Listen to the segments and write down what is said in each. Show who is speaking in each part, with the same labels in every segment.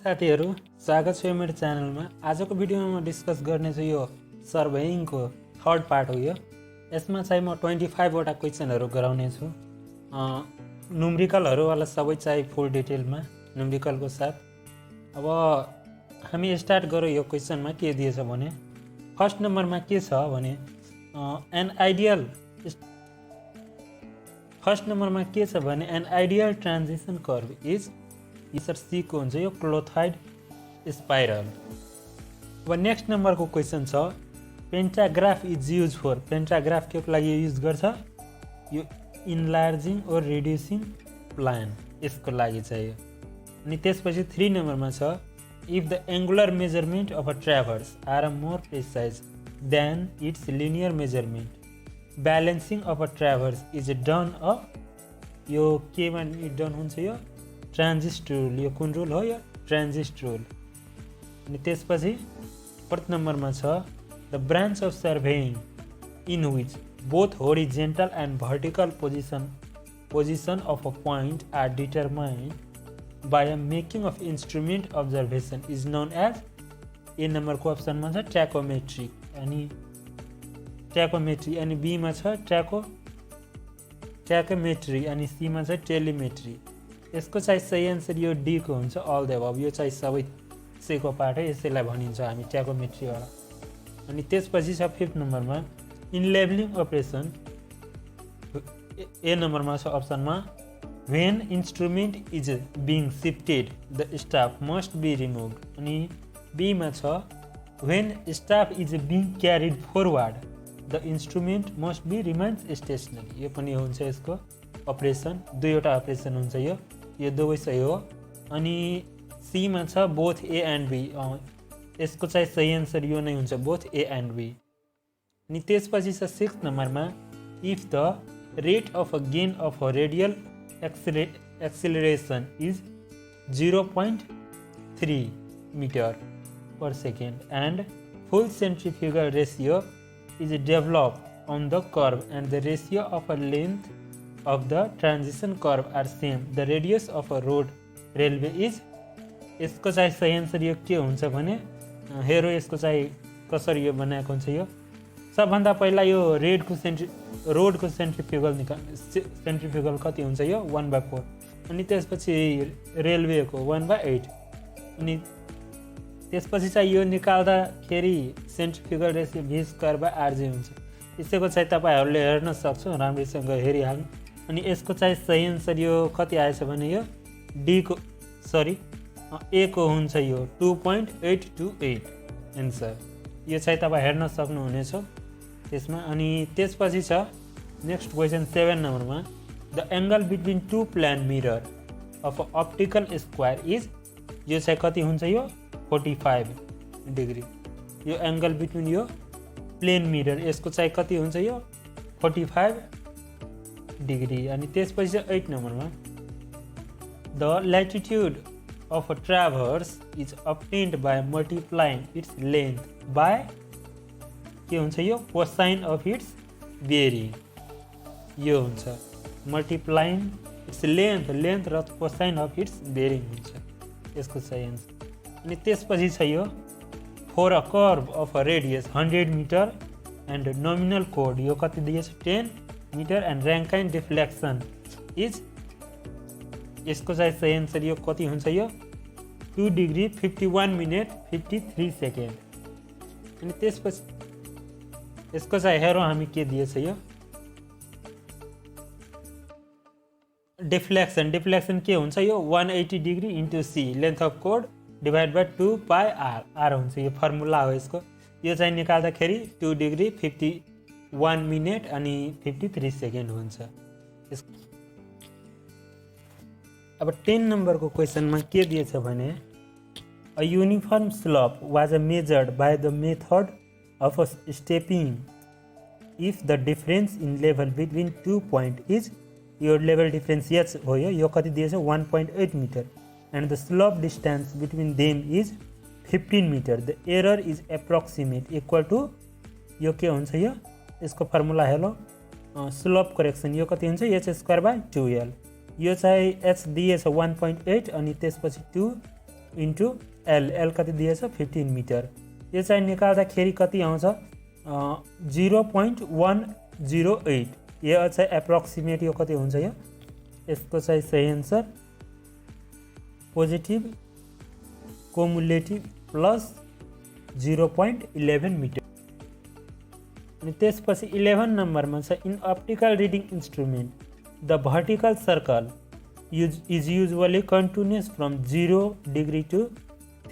Speaker 1: साथीहरु स्वागत छ मेरो च्यानलमा। आजको भिडियोमा म डिस्कस गर्ने छु यो सर्भेइङको थर्ड पार्ट हो। यसमा चाहिँ म 25 वटा क्वेशनहरु गराउने छु। न्युमेरिकलहरु वाला सबै चाहिँ फुल डिटेलमा न्युमेरिकलको साथ। अब हामी स्टार्ट गरौँ। यो क्वेशनमा के दिएछ भने फर्स्ट नम्बरमा के छ भने an ideal transition curve is यसर सी को हुन्छ यो क्लोथाइड स्पाइरल। अब नेक्स्ट नंबर को क्वेश्चन छ pantograph is use for. Pantograph के लागि यूज गर्छ यो इन्लार्जिङ और रिड्युसिङ प्लान यसको लागि चाहियो। अनि त्यसपछि 3 नम्बरमा छ if the angular measurement of a traverse are more precise than it's linear measurement balancing of a traverse is done अ यो केमा डन हुन्छ यो ट्रान्जिस्ट रूल। यो कुन रूल हो यो ट्रान्जिस्ट रूल। अनि त्यसपछि 4th नम्बरमा छ the branch of surveying in which both horizontal and vertical position of a point are determined by a making of instrument observation is known as. A number को अप्सनमा छ ट्याकोमेट्री अनि बी मा छ ट्याकोमेट्री अनि सी मा छ टेलिमेट्री। यसको चाहिँ सही आन्सर यो डी को हुन्छ अल द अबभ। यो चाहिँ सबै सेको पार्ट है, यसैलाई भनिन्छ हामी ट्याकोमेट्री वाला। अनि त्यसपछि छ 5th नम्बरमा इन लेभलिङ अपरेसन। ए नम्बरमा छ अप्सनमा when instrument is being shifted the staff must be removed. अनि बी मा छ when staff is being carried forward the instrument must be remains stationary. यो पनि हुन्छ यसको अपरेसन। दुईवटा अपरेसन हुन्छ यो दुवै सही हो। अनि सी मा छ बोथ ए एन्ड बी। यसको चाहिँ सही आन्सर यो नै हुन्छ बोथ ए एन्ड बी। अनि त्यसपछि छ 6th नम्बरमा if the rate of a gain of a radial acceleration is 0.3 metre per second and full centrifugal ratio is developed on the curve and the ratio of a length of the transition curve are same, the radius of a road railway is। यसको चाहिँ सही answer यो के हुन्छ भने हेरो यसको चाहिँ कसरी यो बनाएको हुन्छ। यो सबभन्दा पहिला यो रोडको सेन्ट्रिफ्युगल कति हुन्छ यो 1/4 अनि त्यसपछि रेलवेको 1/8 अनि त्यसपछि चाहिँ यो निकाल्दाखेरि सेन्ट्रिफ्युगल रेसियो v²/rg हुन्छ। यसको चाहिँ तपाईहरुले हेर्न सक्छौ, राम्रैसँग हेरिहाल्नु। अनि यसको चाहिँ सही आन्सर यो कति आएछ भने यो डी को ए को हुन्छ यो 2.828 आन्सर। यो चाहिँ तपाई हेर्न सक्नुहुनेछ त्यसमा। अनि त्यसपछि छ नेक्स्ट क्वेशन 7 नम्बरमा the angle between two plane mirror of a optical square is. यो चाहिँ कति हुन्छ यो 45 डिग्री। यो एंगल बिट्विन यो प्लेन मिरर यसको चाहिँ कति हुन्छ यो 45 डिग्री। अनि त्यसपछि 8 नम्बरमा the latitude of a traverse is obtained by multiplying its length by के हुन्छ यो कोसाइन अफ इट्स बेरिङ। यो हुन्छ मल्टिप्लाइङ इट्स लेन्थ र कोसाइन अफ इट्स बेरिङ हुन्छ यसको सही आन्सर। अनि त्यसपछि छ यो for a curve of a radius 100 metre and nominal कोड यो कति दिएछ 10 metre and Rankine deflection is. यसको चाहिँ सही आन्सर यो कति हुन्छ यो 2 डिग्री 51 मिनट 53 सेकेन्ड। अनि त्यसपछि यसको चाहिँ हेरौँ हामी के दिएछ यो डिफ्लेक्सन के हुन्छ यो 180 degree into C length of कोड डिवाइड बाई 2πr आर हुन्छ। यो फर्मुला हो यसको। यो चाहिँ निकाल्दाखेरि 2 डिग्री 51 मिनट अनि 53 सेकेन्ड हुन्छ। अब 10 नम्बरको क्वेशनमा के दिएछ भने a uniform slope was measured by the method of stepping if the difference in level between 2 point is. यो लेभल डिफरेन्स एच हो। यो कति दिएछ 1.8 metre and the slope distance between them is 15 meter. The error is approximate equal to यो के हुन्छ यो यसको फर्मुला हेलो स्लोप करेक्सन यो कति हुन्छ h² / 2l। यो चाहिँ h दिएछ 1.8 अनि त्यसपछि 2 इन्टु एल कति दिएछ 15 मिटर। यो चाहिँ निकाल्दाखेरि कति आउँछ 0.108। यो चाहिँ एप्रोक्सिमेट यो कति हुन्छ यो यसको चाहिँ सही answer positive cumulative plus 0.11 metre. अनि त्यसपछि 11 नम्बरमा छ in optical reading instrument the vertical circle is usually continuous from 0 degree to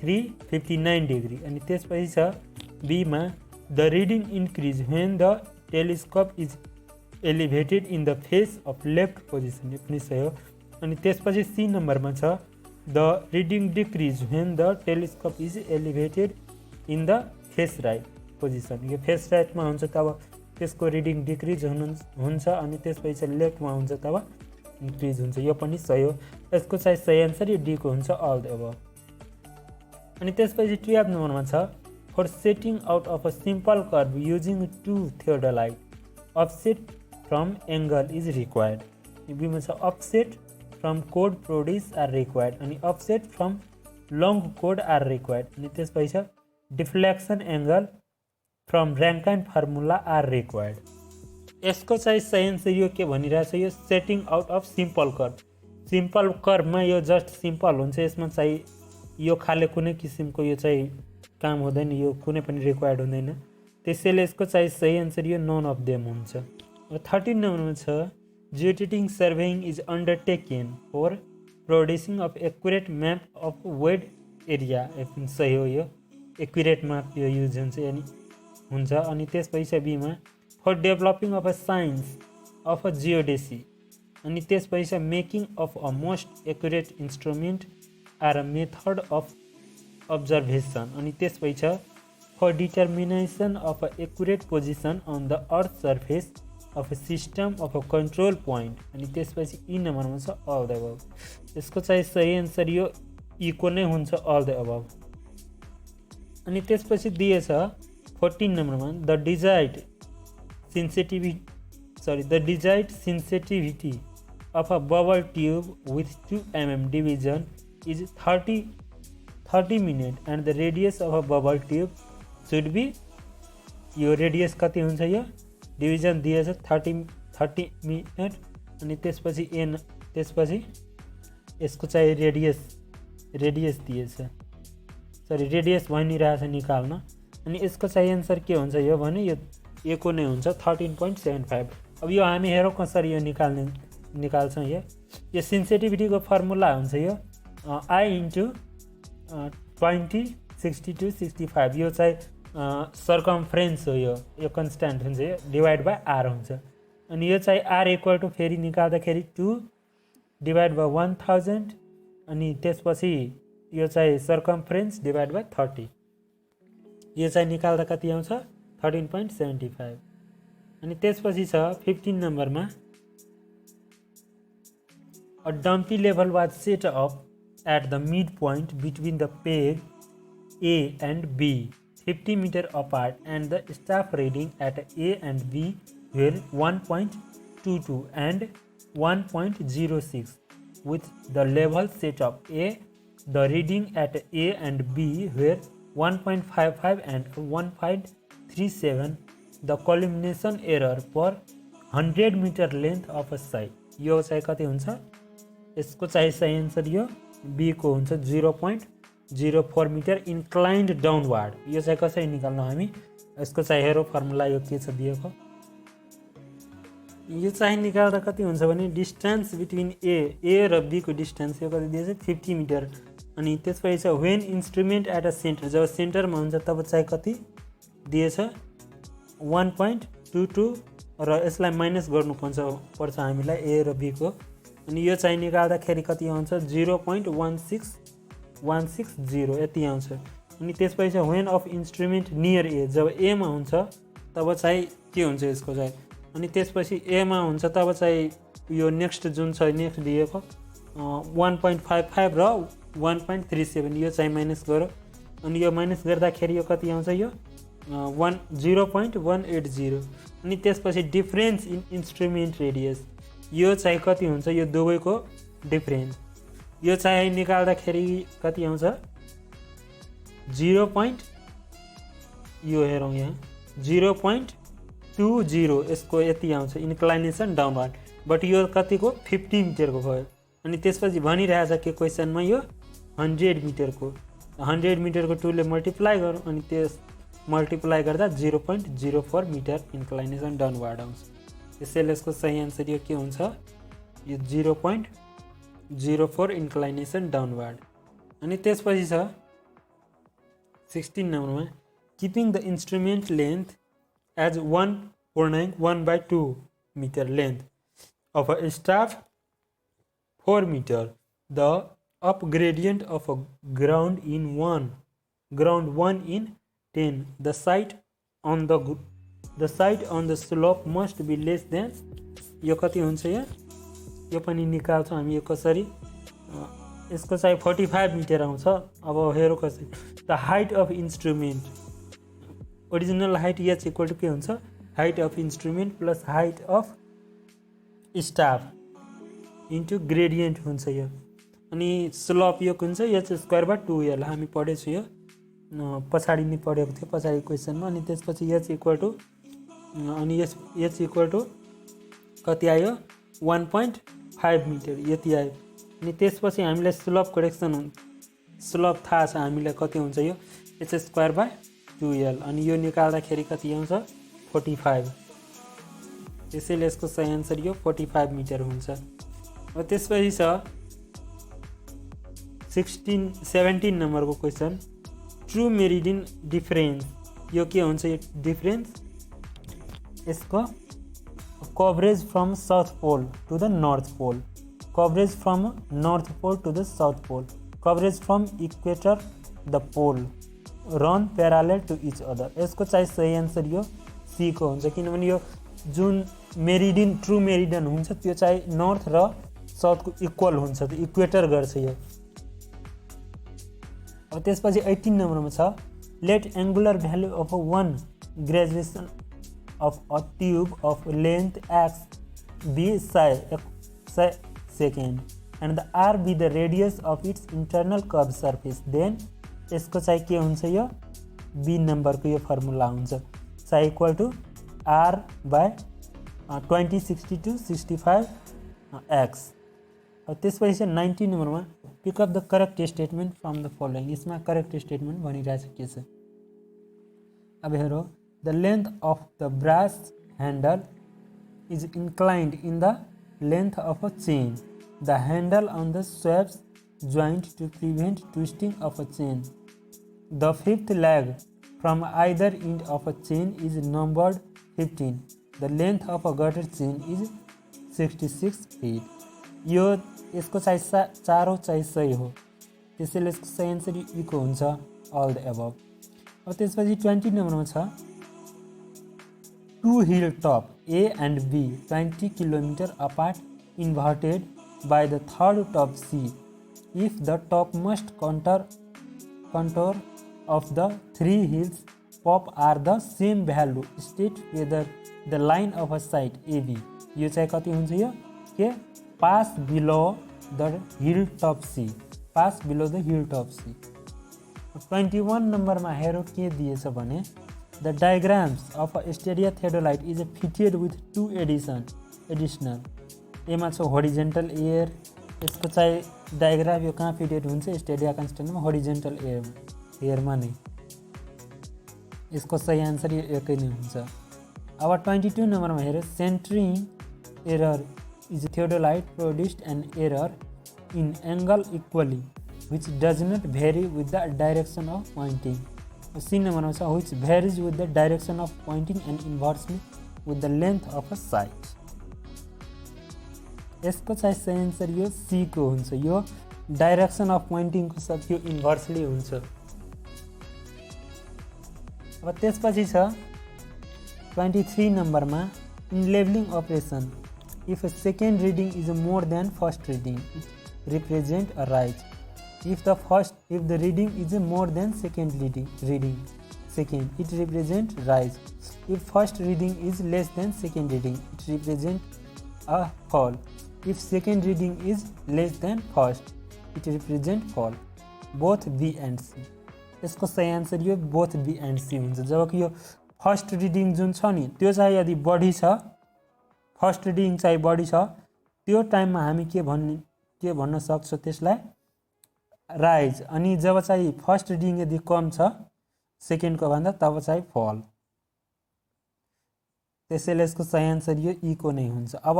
Speaker 1: 359 degree. अनि त्यसपछि छ बीमा the reading increase when the telescope is elevated in the face of left position. यो पनि सही हो। अनि त्यसपछि सी नम्बरमा छ the reading decrease when the telescope is elevated in the face right position. यो फेस राइटमा हुन्छ तब त्यसको रिडिङ डिक्रिज हुन्छ अनि त्यसपछि लेफ्टमा हुन्छ तब इन्क्रिज हुन्छ। यो पनि सही हो। यसको चाहिँ सही आन्सर यो डी को हुन्छ अल द अबभ। अनि त्यसपछि 12 नम्बरमा छ for setting out of a simple curve using 2 theodolite offset from angle is required. बीमा छ अफसेट फ्रम कोड प्रोड्युस आर रिक्वायर्ड अनि अफसेट फ्रम लङ कोड आर रिक्वायर्ड। अनि त्यसपछि छ deflection angle from Rankine formula are required. यसको चाहिँ सही आन्सर यो के भनिरहेछ यो setting out of simple curve. Simple कर्भमा यो जस्ट सिम्पल हुन्छ। यसमा चाहिँ यो खाले कुनै किसिमको यो चाहिँ काम हुँदैन यो कुनै पनि रिक्वायर्ड हुँदैन। त्यसैले यसको चाहिँ सही आन्सर यो नन अफ देम हुन्छ। 13 नम्बरमा छ geodetic surveying is undertaken for producing of accurate map of wide area. एकदम सही हो। यो एक्युरेट म्याप यो युज हुन्छ। अनि त्यसपछि बीमा for developing of a science of a geodesy. अनि त्यसपछि making of a most accurate instrument or a method of observation. अनि त्यसपछि for determination of a accurate position on the earth surface of a system of a control point. अनि त्यसपछि ई नम्बरमा छ all the अबभ। यसको चाहिँ सही आन्सर यो इको नै हुन्छ अल द अबभ। अनि त्यसपछि दिएछ 14 नम्बरमा the desired sensitivity of a bubble tube with 2 mm division is 30 minute and the radius of a bubble tube should be. यो रेडियस कति हुन्छ यो डिभिजन दिएछ 30 मिनट। अनि त्यसपछि त्यसपछि यसको चाहिँ रेडियस दिएछ रेडियस भनिरहेछ निकाल्न। अनि यसको चाहिँ एन्सर के हुन्छ यो भने यो एको नै हुन्छ 13.75। अब यो हामी हेरौँ कसरी यो निकाल्छौँ। यो सेन्सिटिभिटीको फर्मुला हुन्छ यो आई इन्टु 20 62 65। यो चाहिँ सर्कमफ्रेन्स हो। यो कन्स्ट्यान्ट हुन्छ यो डिभाइड बाई आर हुन्छ। अनि यो चाहिँ आर इक्वल टु फेरि निकाल्दाखेरि 2 डिभाइड बाई 1000 अनि त्यसपछि यो चाहिँ सर्कमफ्रेन्स डिभाइड बाई 30। यो चाहिँ निकाल्दा कति आउँछ 13.75। अनि त्यसपछि छ 15 नम्बरमा a dumpy level was set up at the mid point between the peg A and B 50 meter apart and the staff reading at A and B were 1.22 and 1.06 with the level set up A. The reading at A and B were 1.55 and 1.37. The collimation error per 100 meter length of a side. यो चाहिँ कति हुन्छ यसको चाहिँ सही answer यो B को हुन्छ 0.04 मिटर इन्क्लाइन्ड डाउनवार्ड। यो चाहिँ कसरी निकाल्नु हामी यसको चाहिँ हेरो फर्मुला यो के छ दिएको। यो चाहिँ निकाल्दा कति हुन्छ भने डिस्टेन्स बिट्विन ए र बी को डिस्टेन्स यो कति दिएछ 50 मिटर। अनि त्यसपछि चाहिँ when instrument at a centre जब सेन्टरमा हुन्छ तब चाहिँ कति दिएछ 1.22 र यसलाई माइनस गर्नुपर्छ हामीलाई ए र बी को। अनि यो चाहिँ निकाल्दाखेरि कति आउँछ 0.160 यति आउँछ। अनि त्यसपछि when of instrument near A जब एमा हुन्छ तब चाहिँ के हुन्छ यसको चाहिँ। अनि त्यसपछि एमा हुन्छ तब चाहिँ यो नेक्स्ट जुन छ नेक्स्ट दिएको 1.55 र 1.37 यो चाहिँ माइनस गरौँ। अनि यो माइनस गर्दाखेरि यो कति आउँछ यो 0.180। अनि त्यसपछि डिफरेन्स इन इन्स्ट्रुमेन्ट रेडियस यो चाहिँ कति हुन्छ यो दुवैको डिफरेन्स। यो चाहिँ निकाल्दाखेरि कति आउँछ 0. यो हेरौँ यहाँ 0.20 यसको यति आउँछ इन्क्लाइनेसन डाउनवर्ड, बट यो कतिको 50 मिटरको भयो। अनि त्यसपछि भनिरहेछ के क्वेसनमा यो 100 मिटरको 100 मिटरको 2 ले मल्टिप्लाई गरौँ अनि त्यस मल्टिप्लाई गर्दा 0.04 मिटर इन्क्लाइनेसन डाउनवर्ड आउँछ। त्यसैले यसको सही आन्सर यो के हुन्छ यो 0.04 इन्क्लाइनेसन डाउनवर्ड। अनि त्यसपछि छ 16 नम्बरमा keeping the instrument length as 1/2 meter length of a staff 4 meter. The up gradient of a ground 1 in 10. The site on the slope must be less than. यो कति हुन्छ यो पनि निकाल्छौँ हामी यो कसरी यसको चाहिँ 45 मिटर आउँछ। अब हेरौँ कसरी the height of instrument original height H equal to के हुन्छ height of instrument plus height of staff into gradient हुन्छ यो। अनि स्लोप यो हुन्छ एच स्क्वायर बाई 2l हामी पढेछौँ यो पछाडि नै पढेको थियो पछाडि क्वेसनमा। अनि त्यसपछि एच इक्वल टु अनि एच इक्वल टु कति आयो 1.5 मिटर यति आयो। अनि त्यसपछि हामीलाई स्लोप करेक्सन स्लोप थाहा छ हामीलाई कति हुन्छ यो एच स्क्वायर बाई 2l अनि यो निकाल्दाखेरि कति आउँछ 45। त्यसैले यसको सही आन्सर यो 45 मिटर हुन्छ। अब त्यसपछि छ 17 नम्बरको क्वेसन ट्रु मेरिडियन डिफरेन्स यो के हुन्छ यो डिफरेन्स यसको coverage from south pole to the north pole coverage from north pole to the south pole coverage from equator the pole run parallel to each other. यसको चाहिँ सही answer यो C को हुन्छ किनभने यो जुन मेरिडियन ट्रु मेरिडियन हुन्छ त्यो चाहिँ नर्थ र साउथको इक्वल हुन्छ त्यो इक्वेटर गर्छ यो। अब त्यसपछि 18 नम्बरमा छ let angular value of one graduation of a tube of length x b second and the r b the radius of its internal curve surface then यसको चाहिँ के हुन्छ यो बी नम्बरको यो फर्मुला हुन्छ psi equal to R by 20/60/65 X. अब त्यसपछि 19 नम्बरमा pick up the correct statement from the following यसमा करेक्ट स्टेटमेन्ट भनिरहेछ के छ। अब हेरौँ the length of the brass handle is inclined in the length of a chain the handle on the sweeps joint to prevent twisting of a chain. The fifth leg from either end of a chain is numbered 15. The length of a garter chain is 66 feet. यो यसको चाहिँ चारौँ चाहिँ सही हो त्यसैले यसको सही answer इको हुन्छ अल द एबभ। अब त्यसपछि 20 नम्बरमा छ two hill top A and B 20 kilometre apart inverted by the third top C if the topmost contour of the three hills pop are the same value state whether the line of a side AB यो चाहिँ कति हुन्छ यो के pass below the hilltop C pass below the hilltop C। 21 नम्बरमा हेरौँ के दिएछ भने the diagrams of a stereotheodolite is fitted with two additional एमा छ horizontal air यसको चाहिँ डायग्राम यो कहाँ फिटेड हुन्छ स्टेडिया कन्स्टेन्टमा होरिजेन्टल एयरमा नै यसको सही आन्सर यो एकै नै हुन्छ। अब 22 नम्बरमा हेरौँ centring error is theodolite produced an error in angle equally which does not vary with the direction of pointing. C नम्बरमा छ which varies with the direction of pointing and inversely with the length of a side. यसको चाहिँ सही answer यो C को हुन्छ यो direction of पोइन्टिङको सब यो इन्भर्सली हुन्छ। अब त्यसपछि छ 23 नम्बरमा in levelling operation if a second reading is more than first reading it represent a rise if the reading is more than second reading second it represent rise if first reading is less than second reading it represent a फल if second reading is less than first it represent फल, both be and C. यसको सही answer यो both be and C हुन्छ। जबकि यो first reading जुन छ नि त्यो चाहिँ यदि बढी छ, फर्स्ट रिडिङ चाहिँ बढी छ, त्यो टाइममा हामी के भन्न सक्छौँ त्यसलाई राइज। अनि जब चाहिँ फर्स्ट रिडिङ यदि कम छ सेकेन्डको भन्दा तब चाहिँ फल। त्यसैले यसको सही आन्सर यो ईको नै हुन्छ। अब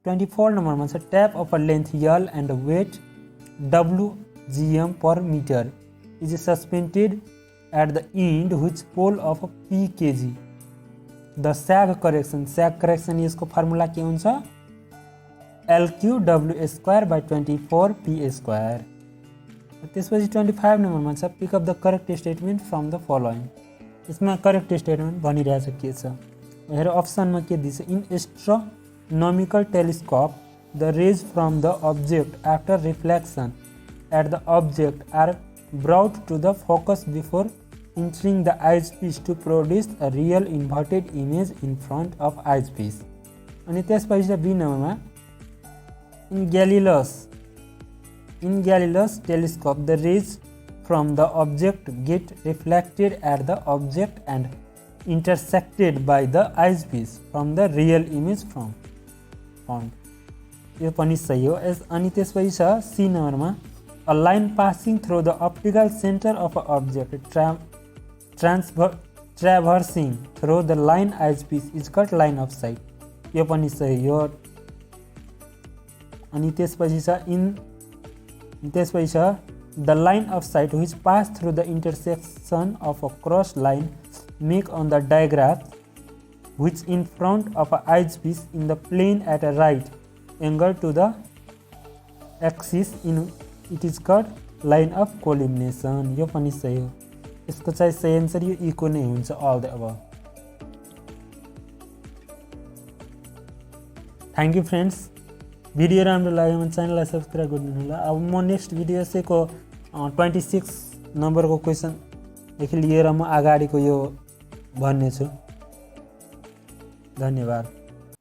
Speaker 1: 24 नम्बरमा छ tap of a length L and weight WGM per meter is suspended at the end which pole of P kg. The sag correction यसको फर्मुला के हुन्छ LQW square by 24 P square। त्यसपछि 25 नम्बरमा छ pick up the correct statement from the following. यसमा करेक्ट स्टेटमेन्ट भनिरहेछ के छ हेर, अप्सनमा के दिन्छ in astronomical telescope the rays from the object after reflection at the object are brought to the focus before entering the eyes piece to produce a real inverted image in front of eyes piece. अनि त्यसपछि be नम्बरमा In Galileo's telescope, the rays from the object get reflected at the object and intersected by the eyepiece from the real image found. यो पनि सही हो। अनि त्यसपछि छ सी नम्बरमा a line passing through the optical center of an object traversing through the line eyepiece is called line of sight. यो पनि सही हो। अनि त्यसपछि छ the line of site which pass through the intersection of a cross line make on the diagram which in front of a eyepiece in the plane at a right angle to the axis in it is called line of collimation। यो पनि सही हो। यसको चाहिँ सही answer यो इको नै हुन्छ all the above. Thank you friends. Video राम्रो लाग्यो भने च्यानललाई सब्सक्राइब गरिदिनु होला। अब म नेक्स्ट भिडियो चाहिँको 26 नम्बरको क्वेसनदेखि लिएर म अगाडिको यो भन्नेछु। धन्यवाद।